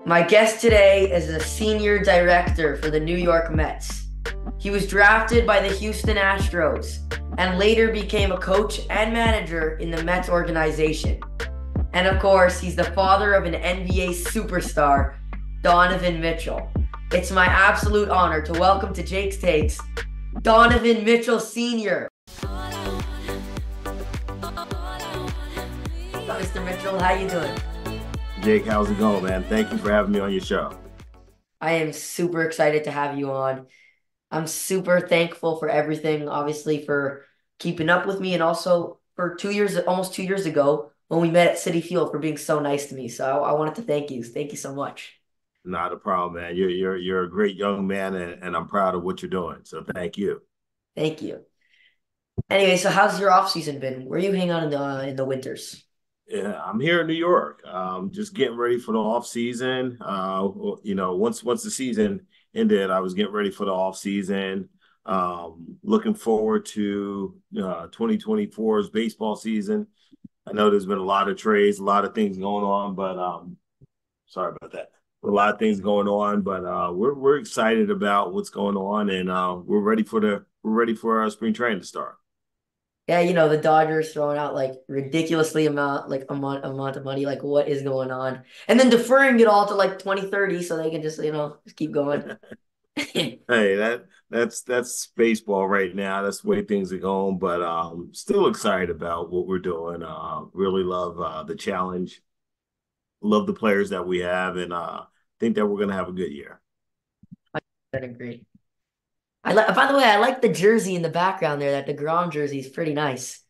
My guest today is a senior director for the New York Mets. He was drafted by the Houston Astros and later became a coach and manager in the Mets organization. And of course, he's the father of an NBA superstar, Donovan Mitchell. It's my absolute honor to welcome to Jake's Takes, Donovan Mitchell Sr. Mr. Mitchell, how you doing? Jake, how's it going, man? Thank you for having me on your show. I am super excited to have you on. I'm super thankful for everything, obviously, for keeping up with me and also for 2 years, almost 2 years ago when we met at Citi Field for being so nice to me. So I wanted to thank you. Thank you so much. Not a problem, man. You're a great young man, and I'm proud of what you're doing. So thank you. Thank you. Anyway, so how's your off season been? Where are you hanging out in the winters? Yeah, I'm here in New York. Just getting ready for the off season. Once the season ended, I was getting ready for the off season. Looking forward to 2024's baseball season. I know there's been a lot of trades, a lot of things going on, but sorry about that. A lot of things going on, but we're excited about what's going on, and we're ready for our spring training to start. Yeah, the Dodgers throwing out like ridiculously amount of money. Like, what is going on? And then deferring it all to like 2030 so they can just keep going. Hey, that's baseball right now. That's the way things are going, but still excited about what we're doing. Really love the challenge. Love the players that we have, and think that we're gonna have a good year. I agree. By the way, I like the jersey in the background there. That DeGrom jersey is pretty nice.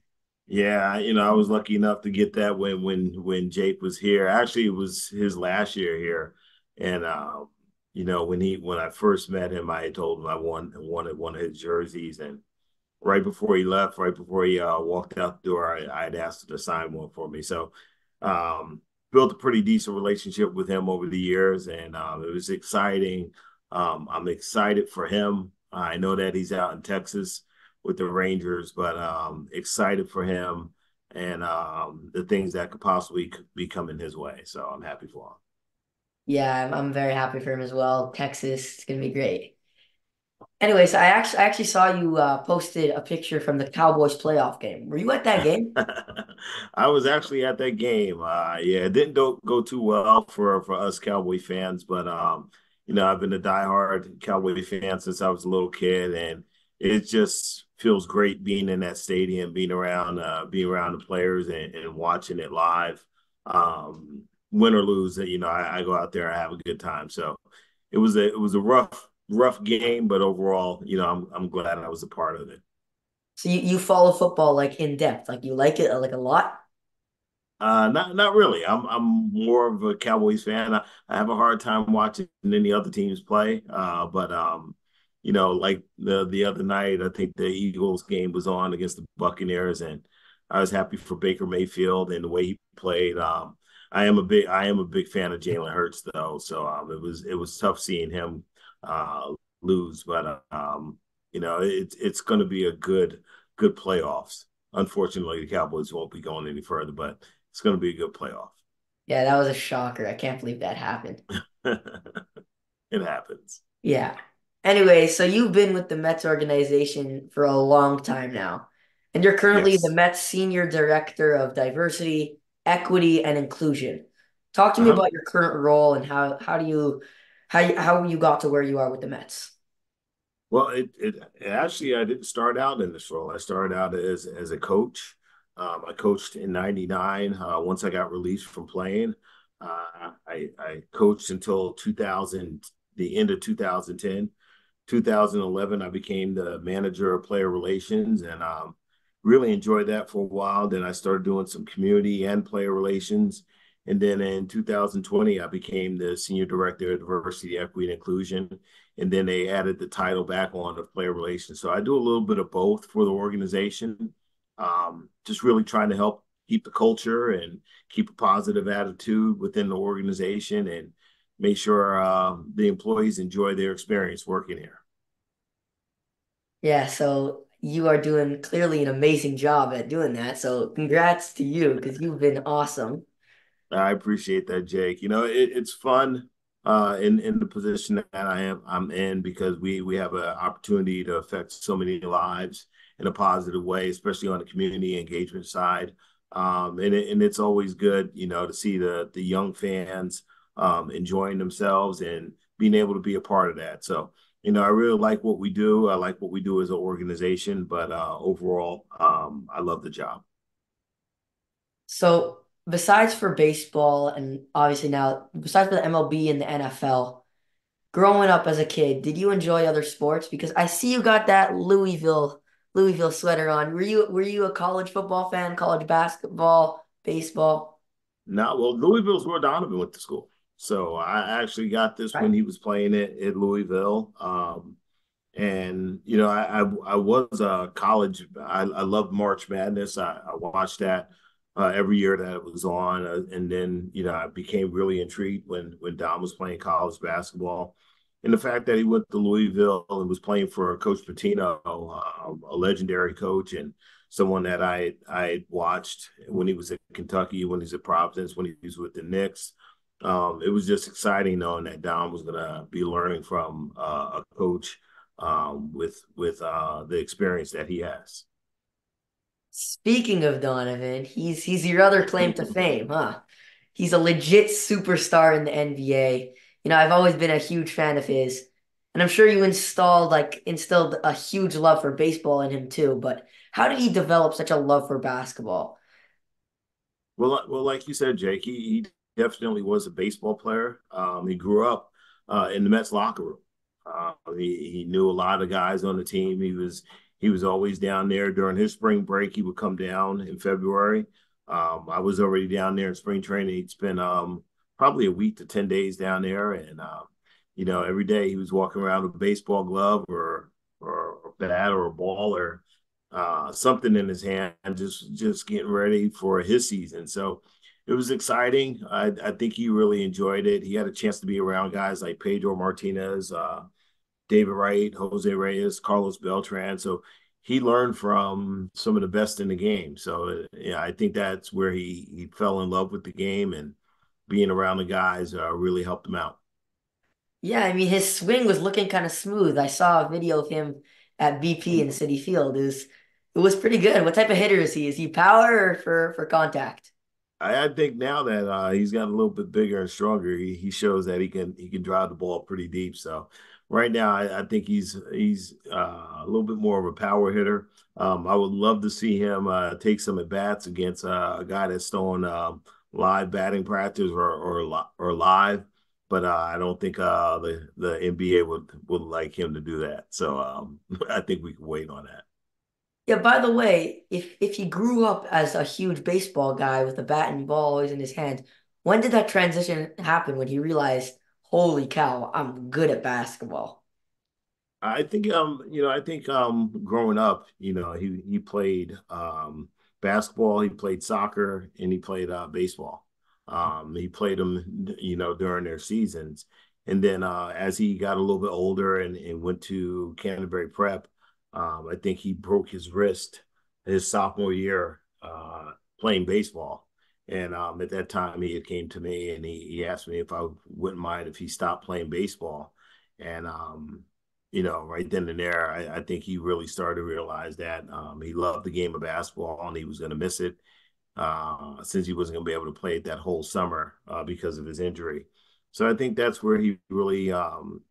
Yeah, I was lucky enough to get that when Jake was here. Actually, it was his last year here, and when I first met him, I had told him I wanted one of his jerseys, and right before he left, right before he walked out the door, I had asked him to sign one for me. So, built a pretty decent relationship with him over the years, and it was exciting. I'm excited for him. I know that he's out in Texas with the Rangers, but excited for him and the things that could possibly be coming his way. So I'm happy for him. Yeah, I'm very happy for him as well. Texas, it's gonna be great. Anyways, I actually saw you posted a picture from the Cowboys playoff game. Were you at that game? I was actually at that game. Yeah, it didn't go too well for us Cowboy fans, but I've been a diehard Cowboy fan since I was a little kid, and it just feels great being in that stadium, being around the players and watching it live. Win or lose, I go out there, I have a good time. So it was a rough game, but overall, I'm glad I was a part of it. So you follow football like in depth, like you like it like a lot? Not really. I'm more of a Cowboys fan. I have a hard time watching any other teams play. But like the other night, I think the Eagles game was on against the Buccaneers, and I was happy for Baker Mayfield and the way he played. I am a big fan of Jalen Hurts though, so it was tough seeing him lose. But it's going to be a good playoffs. Unfortunately, the Cowboys won't be going any further, but it's going to be a good playoff. Yeah, that was a shocker. I can't believe that happened. It happens. Yeah. Anyway, so you've been with the Mets organization for a long time now, and you're currently the Yes. Mets Senior Director of Diversity, Equity, and Inclusion. Talk to me Uh-huh. about your current role and how you got to where you are with the Mets. Well, it actually I didn't start out in this role. I started out as a coach. I coached in '99. Once I got released from playing, I coached until 2000, the end of 2010. 2011, I became the manager of player relations, and really enjoyed that for a while. Then I started doing some community and player relations. And then in 2020, I became the senior director of diversity, equity, and inclusion. And then they added the title back on of player relations. So I do a little bit of both for the organization, just really trying to help keep the culture and keep a positive attitude within the organization and make sure the employees enjoy their experience working here. Yeah, so you are doing clearly an amazing job at doing that. So congrats to you because you've been awesome. I appreciate that, Jake. It's fun. in the position that I'm in because we have an opportunity to affect so many lives in a positive way, especially on the community engagement side. And it's always good, to see the young fans enjoying themselves and being able to be a part of that. So, I really like what we do. I like what we do as an organization, but overall, I love the job. So besides for baseball and obviously now, besides for the MLB and the NFL, growing up as a kid, did you enjoy other sports? Because I see you got that Louisville sweater on. Were you a college football fan, college basketball, baseball? Now, well, Louisville's where Donovan went to school. So I actually got this when Right. he was playing it at Louisville. And I was a college. I loved March Madness. I watched that every year that it was on, and then I became really intrigued when Dom was playing college basketball, and the fact that he went to Louisville and was playing for Coach Pitino, a legendary coach, and someone that I watched when he was at Kentucky, when he was at Providence, when he was with the Knicks. It was just exciting knowing that Dom was going to be learning from a coach with the experience that he has. Speaking of Donovan, he's your other claim to fame, huh? He's a legit superstar in the NBA. I've always been a huge fan of his, and I'm sure you instilled a huge love for baseball in him too. But how did he develop such a love for basketball? Well, like you said, Jake, he definitely was a baseball player. He grew up in the Mets locker room. He knew a lot of guys on the team. He was always down there during his spring break. He would come down in February. I was already down there in spring training. He'd spend probably a week to 10 days down there, and every day he was walking around with a baseball glove or a bat or a ball or something in his hand, just getting ready for his season. So it was exciting. I think he really enjoyed it. He had a chance to be around guys like Pedro Martinez, David Wright, Jose Reyes, Carlos Beltran. So he learned from some of the best in the game. So yeah, I think that's where he fell in love with the game, and being around the guys really helped him out. Yeah, I mean his swing was looking kind of smooth. I saw a video of him at BP in City Field. It was pretty good. What type of hitter is he? Is he power or for contact? I think now that he's got a little bit bigger and stronger, he shows that he can drive the ball pretty deep. So right now, I think he's a little bit more of a power hitter. I would love to see him take some at bats against a guy that's throwing live batting practice or live, but I don't think the NBA would like him to do that. So I think we can wait on that. Yeah, by the way, if he grew up as a huge baseball guy with a bat and ball always in his hand, when did that transition happen when he realized, holy cow, I'm good at basketball? I think growing up, he played basketball, he played soccer, and he played baseball. He played them, during their seasons. And then as he got a little bit older and went to Canterbury Prep, I think he broke his wrist his sophomore year playing baseball. And at that time, he had came to me and he asked me if I wouldn't mind if he stopped playing baseball. And right then and there, I think he really started to realize that he loved the game of basketball and he was going to miss it since he wasn't going to be able to play it that whole summer because of his injury. So I think that's where he really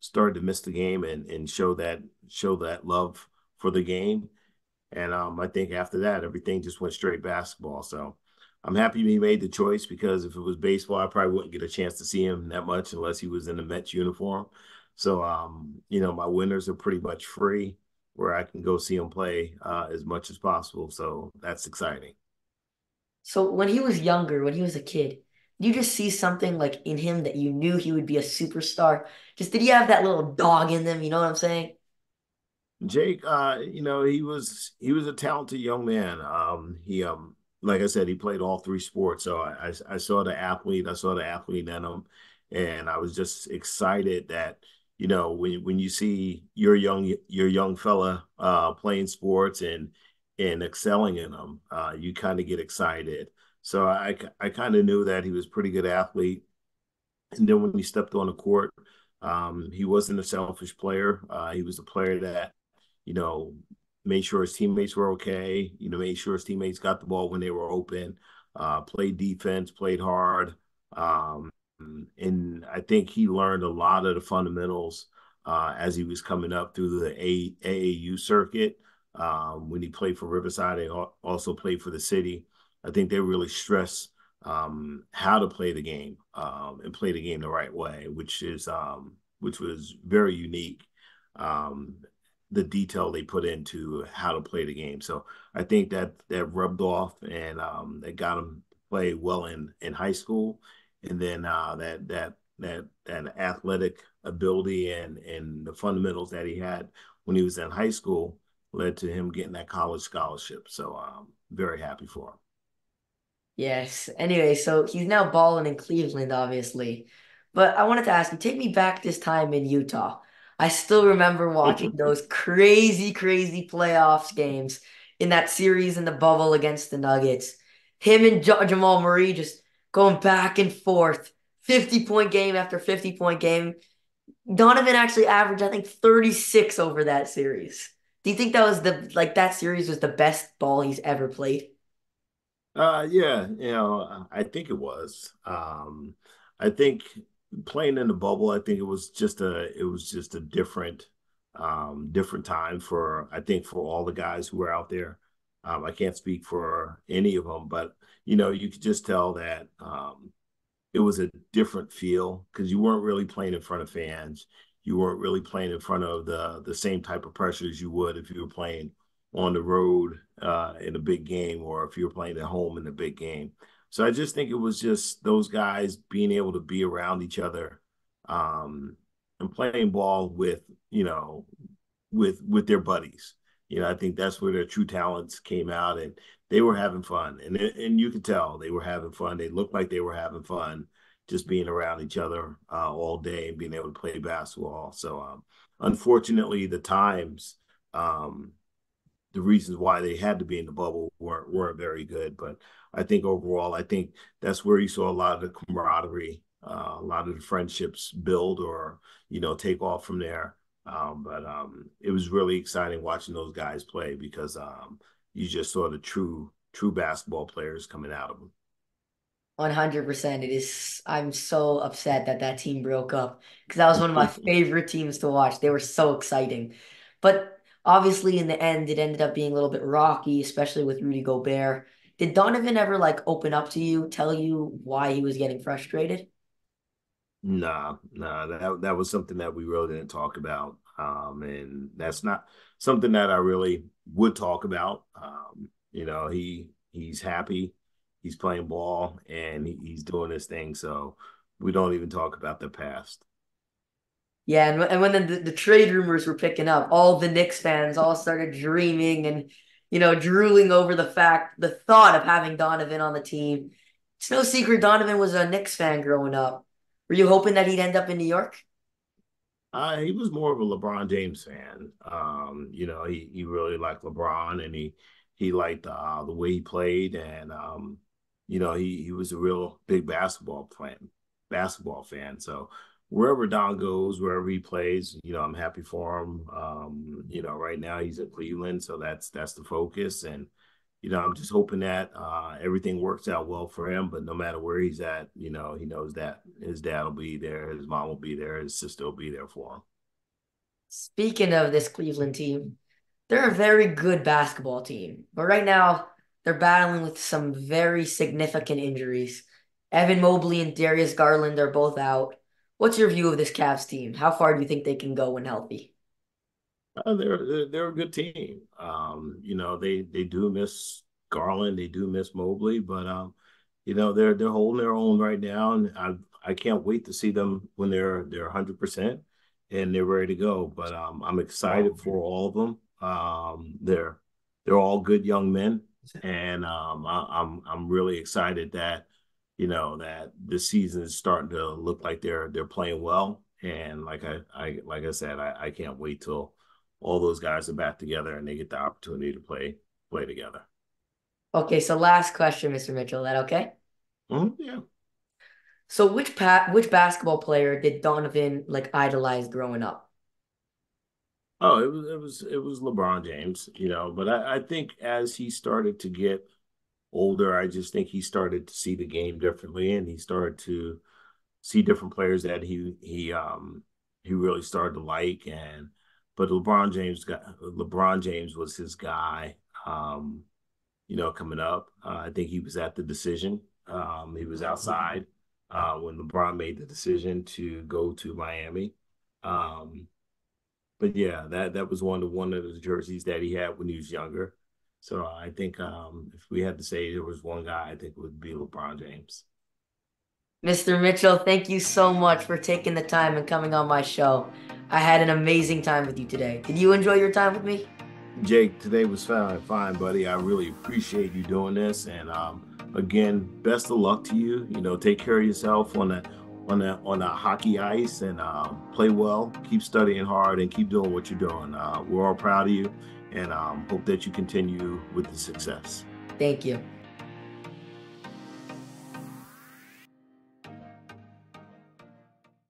started to miss the game and show that love for the game. And I think after that, everything just went straight basketball. So I'm happy he made the choice because if it was baseball, I probably wouldn't get a chance to see him that much unless he was in the Mets uniform. So, my winters are pretty much free where I can go see him play as much as possible. So that's exciting. So when he was younger, when he was a kid, did you just see something like in him that you knew he would be a superstar? Just did he have that little dog in them? You know what I'm saying? Jake, he was a talented young man. He like I said, he played all three sports. So I saw the athlete in him, and I was just excited that when you see your young fella playing sports and excelling in them, you kind of get excited. So I kind of knew that he was a pretty good athlete. And then when he stepped on the court, he wasn't a selfish player. He was a player that, you know, made sure his teammates were okay. Made sure his teammates got the ball when they were open. Played defense, played hard, um, and I think he learned a lot of the fundamentals as he was coming up through the AAU circuit. When he played for Riverside and also played for the city, I think they really stress how to play the game and play the game the right way, which was very unique. Um, the detail they put into how to play the game. So I think that rubbed off and that got him to play well in high school, and then that athletic ability and the fundamentals that he had when he was in high school led to him getting that college scholarship. So very happy for him. Yes. Anyway, so he's now balling in Cleveland, obviously. But I wanted to ask you, take me back this time in Utah. I still remember watching those crazy, crazy playoffs games in that series in the bubble against the Nuggets. Him and Jamal Murray just going back and forth, 50-point game after 50-point game. Donovan actually averaged, I think, 36 over that series. Do you think that was that series was the best ball he's ever played? Yeah, I think it was. I think playing in the bubble, I think it was just a different time for I think for all the guys who were out there. I can't speak for any of them, but you could just tell that it was a different feel because you weren't really playing in front of fans. You weren't really playing in front of the same type of pressures you would if you were playing on the road in a big game or if you were playing at home in a big game. So I just think it was just those guys being able to be around each other um, and playing ball with their buddies. I think that's where their true talents came out, and they were having fun, and you could tell they were having fun. They looked like they were having fun, just being around each other all day and being able to play basketball. So, unfortunately, um, the reasons why they had to be in the bubble weren't very good. But I think overall, I think that's where you saw a lot of the camaraderie, a lot of the friendships build or take off from there. But it was really exciting watching those guys play because you just saw the true basketball players coming out of them. 100%. It is. I'm so upset that that team broke up because that was one of my favorite teams to watch. They were so exciting. But obviously, in the end, it ended up being a little bit rocky, especially with Rudy Gobert. Did Donovan ever open up to you, tell you why he was getting frustrated? Nah, that was something that we really didn't talk about. And that's not something that I really would talk about. He's happy, he's playing ball, and he's doing his thing. So we don't even talk about the past. Yeah, and when the trade rumors were picking up, all the Knicks fans all started dreaming and drooling over the thought of having Donovan on the team. It's no secret Donovan was a Knicks fan growing up. Were you hoping that he'd end up in New York? He was more of a LeBron James fan. He really liked LeBron, and he liked the way he played, and he was a real big basketball fan. So wherever Don goes, wherever he plays, I'm happy for him. Right now he's in Cleveland, so that's the focus, and I'm just hoping that everything works out well for him. But no matter where he's at, he knows that his dad will be there, his mom will be there, his sister will be there for him. Speaking of this Cleveland team, they're a very good basketball team, but right now they're battling with some very significant injuries. Evan Mobley and Darius Garland are both out. What's your view of this Cavs team? How far do you think they can go when healthy? They're a good team. They do miss Garland, they do miss Mobley, but they're holding their own right now, and I can't wait to see them when they're 100% and they're ready to go. But I'm excited for all of them. They're all good young men, and I'm really excited that that this season is starting to look like they're playing well. And like I said, I can't wait till all those guys are back together and they get the opportunity to play together. Okay, so last question, Mr. Mitchell. Is that okay? Yeah. So which basketball player did Donovan like idolize growing up? Oh, it was LeBron James, but I think as he started to get older, I just think he started to see the game differently, and he started to see different players that he really started to like. And but LeBron James was his guy. Um, coming up, I think he was at the decision. He was outside when LeBron made the decision to go to Miami. Um, but yeah, that was one of the jerseys that he had when he was younger. So I think if we had to say there was one guy, I think it would be LeBron James. Mr. Mitchell, thank you so much for taking the time and coming on my show. I had an amazing time with you today. Did you enjoy your time with me? Jake, today was fine, buddy. I really appreciate you doing this, and again, best of luck to you. Take care of yourself on the hockey ice, and play well. Keep studying hard, and keep doing what you're doing. We're all proud of you, and hope that you continue with the success. Thank you.